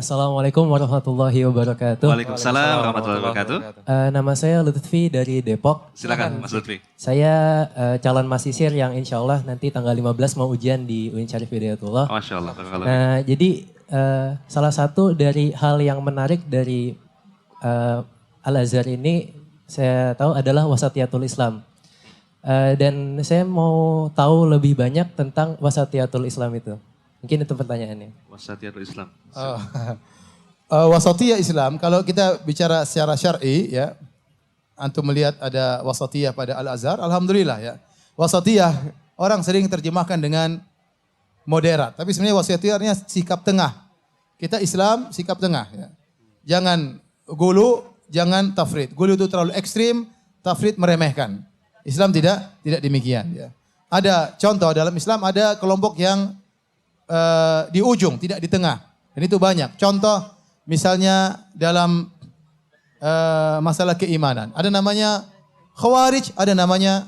Assalamualaikum warahmatullahi wabarakatuh. Waalaikumsalam warahmatullahi wabarakatuh. Nama saya Lutfi dari Depok. Silakan Mas Lutfi. Saya calon mahasiswa yang insya Allah nanti tanggal 15 mau ujian di UIN Syarif Hidayatullah. Masya Allah. Nah, jadi salah satu dari hal yang menarik dari Al-Azhar ini saya tahu adalah wasatiyatul Islam. Dan saya mau tahu lebih banyak tentang wasatiyatul Islam itu. Mungkin itu pertanyaannya. Wasatiyatul Islam. Wasatiyah Islam, kalau kita bicara secara syar'i ya, antum melihat ada wasatiyah pada Al-Azhar, alhamdulillah ya. Wasatiyah orang sering terjemahkan dengan moderat, tapi sebenarnya wasatiyahnya sikap tengah. Kita Islam sikap tengah ya. Jangan gulu, jangan tafrid. Gulu itu terlalu ekstrim, tafrid meremehkan. Islam tidak demikian ya. Ada contoh dalam Islam, ada kelompok yang di ujung, tidak di tengah. Dan itu banyak. Contoh misalnya dalam masalah keimanan. Ada namanya Khawarij, ada namanya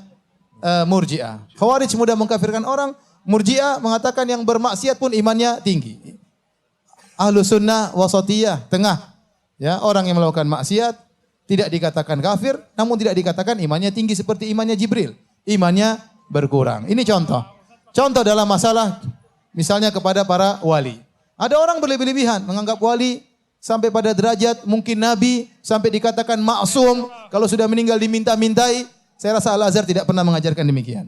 Murji'ah. Khawarij mudah mengkafirkan orang, Murji'ah mengatakan yang bermaksiat pun imannya tinggi. Ahlus sunnah wasatiyah, tengah. Ya, orang yang melakukan maksiat tidak dikatakan kafir, namun tidak dikatakan imannya tinggi seperti imannya Jibril. Imannya berkurang. Ini contoh. Contoh dalam masalah misalnya kepada para wali. Ada orang berlebih-lebihan menganggap wali sampai pada derajat mungkin nabi, sampai dikatakan maksum, kalau sudah meninggal diminta-mintai. Saya rasa Al-Azhar tidak pernah mengajarkan demikian.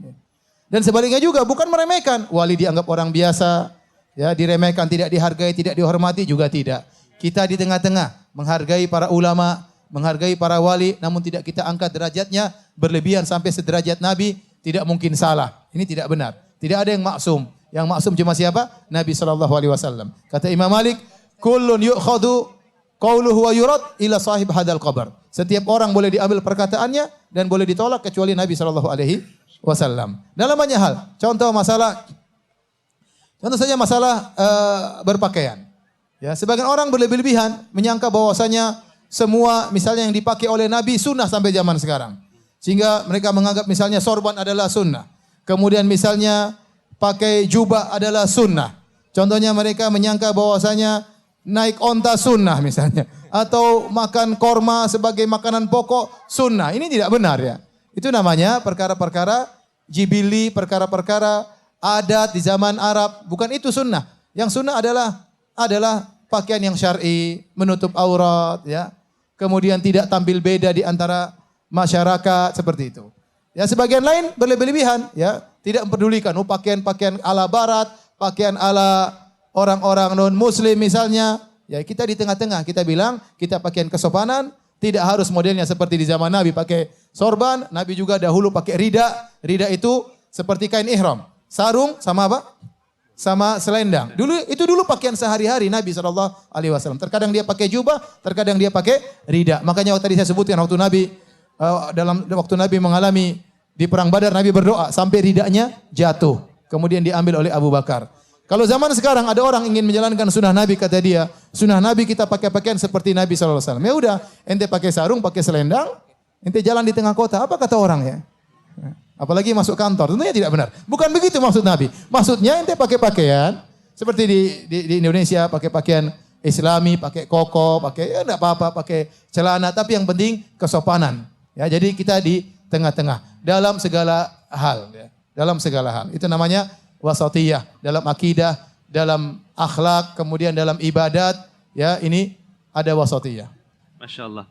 Dan sebaliknya juga bukan meremehkan, wali dianggap orang biasa, ya, diremehkan, tidak dihargai, tidak dihormati juga tidak. Kita di tengah-tengah, menghargai para ulama, menghargai para wali, namun tidak kita angkat derajatnya berlebihan sampai sederajat nabi, tidak mungkin salah. Ini tidak benar. Tidak ada yang maksum. Yang maksum cuma siapa? Nabi SAW. Kata Imam Malik, kullun yu'khadu qawluhu wa yurad ila sahib hadal qabr. Setiap orang boleh diambil perkataannya dan boleh ditolak kecuali Nabi SAW. Dalam banyak hal. Contoh saja masalah berpakaian. Ya, sebagian orang berlebih-lebihan menyangka bahwasanya semua misalnya yang dipakai oleh Nabi sunnah sampai zaman sekarang. Sehingga mereka menganggap misalnya sorban adalah sunnah. Kemudian misalnya pakai jubah adalah sunnah. Contohnya mereka menyangka bahwasanya naik onta sunnah misalnya. Atau makan korma sebagai makanan pokok sunnah. Ini tidak benar ya. Itu namanya perkara-perkara jibili, perkara-perkara adat di zaman Arab. Bukan itu sunnah. Yang sunnah adalah pakaian yang syar'i, menutup aurat ya. Kemudian tidak tampil beda di antara masyarakat seperti itu. Ya, sebagian lain berlebih-lebihan ya, tidak mempedulikan pakaian-pakaian ala barat, pakaian ala orang-orang non muslim misalnya. Ya, kita di tengah-tengah, kita bilang kita pakaian kesopanan, tidak harus modelnya seperti di zaman Nabi pakai sorban, Nabi juga dahulu pakai rida. Rida itu seperti kain ihram. Sarung sama apa? Sama selendang. Dulu pakaian sehari-hari Nabi SAW. Terkadang dia pakai jubah, terkadang dia pakai rida. Makanya tadi saya sebutkan waktu Nabi dalam waktu Nabi mengalami di perang Badar, Nabi berdoa sampai ridanya jatuh. Kemudian diambil oleh Abu Bakar. Kalau zaman sekarang ada orang ingin menjalankan sunnah Nabi, kata dia, sunnah Nabi kita pakai pakaian seperti Nabi SAW. Ya udah, ente pakai sarung, pakai selendang, ente jalan di tengah kota. Apa kata orang ya? Apalagi masuk kantor, tentunya tidak benar. Bukan begitu maksud Nabi. Maksudnya ente pakai pakaian seperti di Indonesia, pakai pakaian Islami, pakai koko, pakai ya enggak apa-apa, pakai celana, tapi yang penting kesopanan. Ya, jadi kita di tengah-tengah dalam segala hal. Ya. Dalam segala hal. Itu namanya wasatiyah. Dalam akidah, dalam akhlak, kemudian dalam ibadat. Ya, ini ada wasatiyah. Masya Allah.